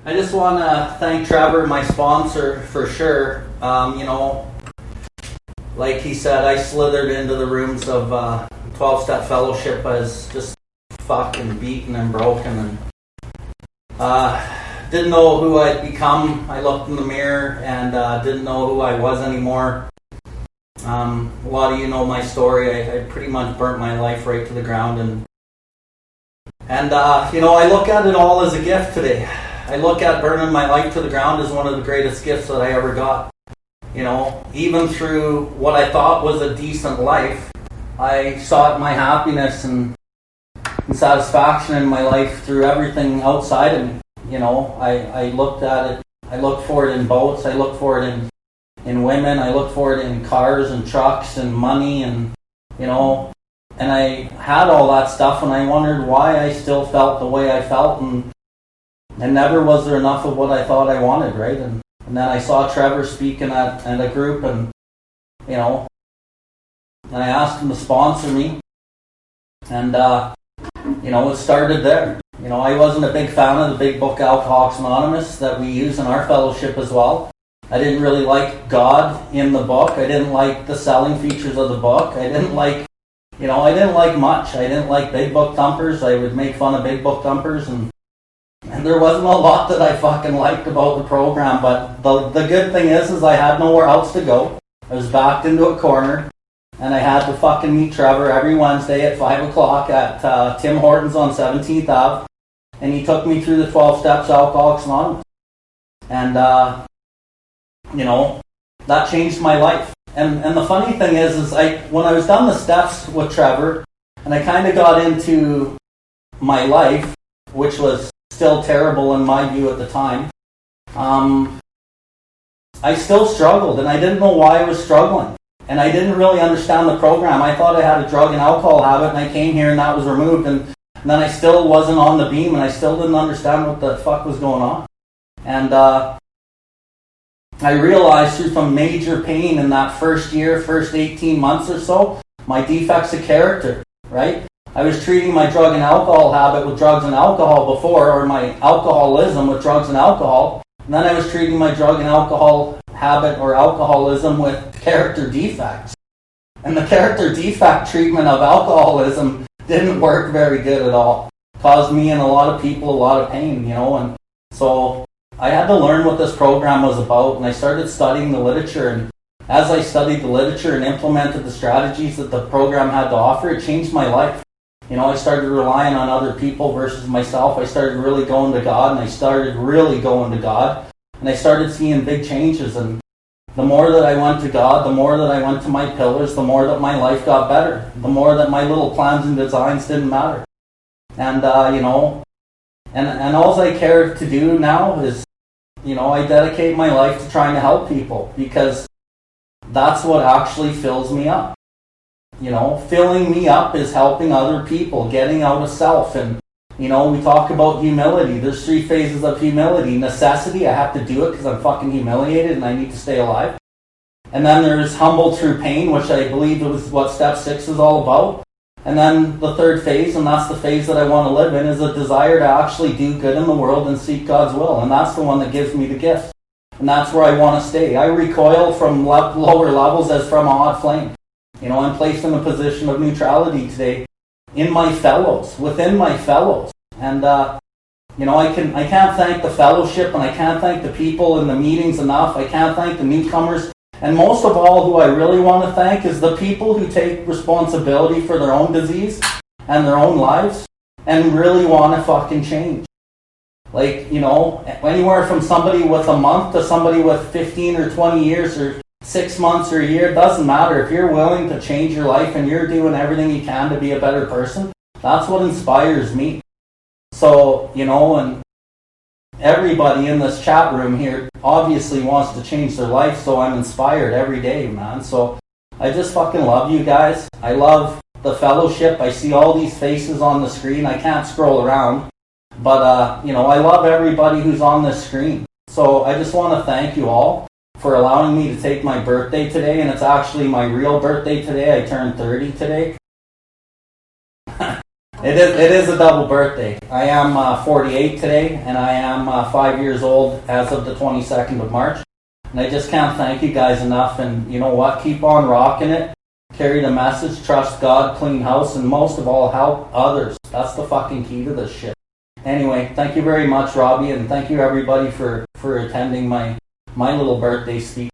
I just want to thank Trevor, my sponsor, for sure. Like he said, I slithered into the rooms of 12-step fellowship as just fucking beaten and broken, and didn't know who I'd become. I looked in the mirror and didn't know who I was anymore. A lot of you know my story. I pretty much burnt my life right to the ground, and I look at it all as a gift today. I look at burning my life to the ground as one of the greatest gifts that I ever got. Even through what I thought was a decent life, I sought my happiness and satisfaction in my life through everything outside of me. I looked at it. I looked for it in boats. I looked for it in women. I looked for it in cars and trucks and money, and I had all that stuff, and I wondered why I still felt the way I felt, and never was there enough of what I thought I wanted, right? And then I saw Trevor speaking at a group, and I asked him to sponsor me, and it started there. I wasn't a big fan of the big book Alcoholics Anonymous that we use in our fellowship as well. I didn't really like God in the book. I didn't like the selling features of the book. I didn't like much. I didn't like big book thumpers. I would make fun of big book thumpers, and there wasn't a lot that I fucking liked about the program. But the good thing is I had nowhere else to go. I was backed into a corner, and I had to fucking meet Trevor every Wednesday at 5 o'clock at Tim Hortons on 17th Ave. And he took me through the 12 steps Alcoholics Anonymous. And, that changed my life. And the funny thing is when I was done the steps with Trevor, and I kind of got into my life, which was still terrible in my view at the time, I still struggled, and I didn't know why I was struggling. And I didn't really understand the program. I thought I had a drug and alcohol habit, and I came here and that was removed, and then I still wasn't on the beam, and I still didn't understand what the fuck was going on. And I realized through some major pain in that first 18 months or so, my defects of character, right? I was treating my drug and alcohol habit with drugs and alcohol before, or my alcoholism with drugs and alcohol, and then I was treating my drug and alcohol habit or alcoholism with character defects. And the character defect treatment of alcoholism didn't work very good at all. Caused me and a lot of people a lot of pain, and so I had to learn what this program was about, and I started studying the literature, and as I studied the literature and implemented the strategies that the program had to offer, it changed my life. I started relying on other people versus myself. I started really going to God, and I started seeing big changes, and the more that I went to God, the more that I went to my pillars, the more that my life got better, the more that my little plans and designs didn't matter. And, and all I care to do now is, I dedicate my life to trying to help people, because that's what actually fills me up. Filling me up is helping other people, getting out of self. And, we talk about humility. There's 3 phases of humility. Necessity, I have to do it because I'm fucking humiliated and I need to stay alive. And then there's humble through pain, which I believe is what step 6 is all about. And then the 3rd phase, and that's the phase that I want to live in, is a desire to actually do good in the world and seek God's will. And that's the one that gives me the gift. And that's where I want to stay. I recoil from lower levels as from a hot flame. I'm placed in a position of neutrality today in my fellows, within my fellows. And, I can't thank the fellowship, and I can't thank the people in the meetings enough. I can't thank the newcomers. And most of all, who I really want to thank is the people who take responsibility for their own disease and their own lives and really want to fucking change. Anywhere from somebody with a month to somebody with 15 or 20 years or 6 months or a year, it doesn't matter. If you're willing to change your life and you're doing everything you can to be a better person, that's what inspires me. So, and everybody in this chat room here obviously wants to change their life, so I'm inspired every day, man. So I just fucking love you guys. I love the fellowship. I see all these faces on the screen. I can't scroll around. But, I love everybody who's on this screen. So I just want to thank you all for allowing me to take my birthday today, and it's actually my real birthday today. I turned 30 today. It is a double birthday. I am 48 today, and I am 5 years old as of the 22nd of March. And I just can't thank you guys enough. And you know what? Keep on rocking it. Carry the message. Trust God. Clean house. And most of all, help others. That's the fucking key to this shit. Anyway, thank you very much, Robbie. And thank you, everybody, for attending my little birthday speech.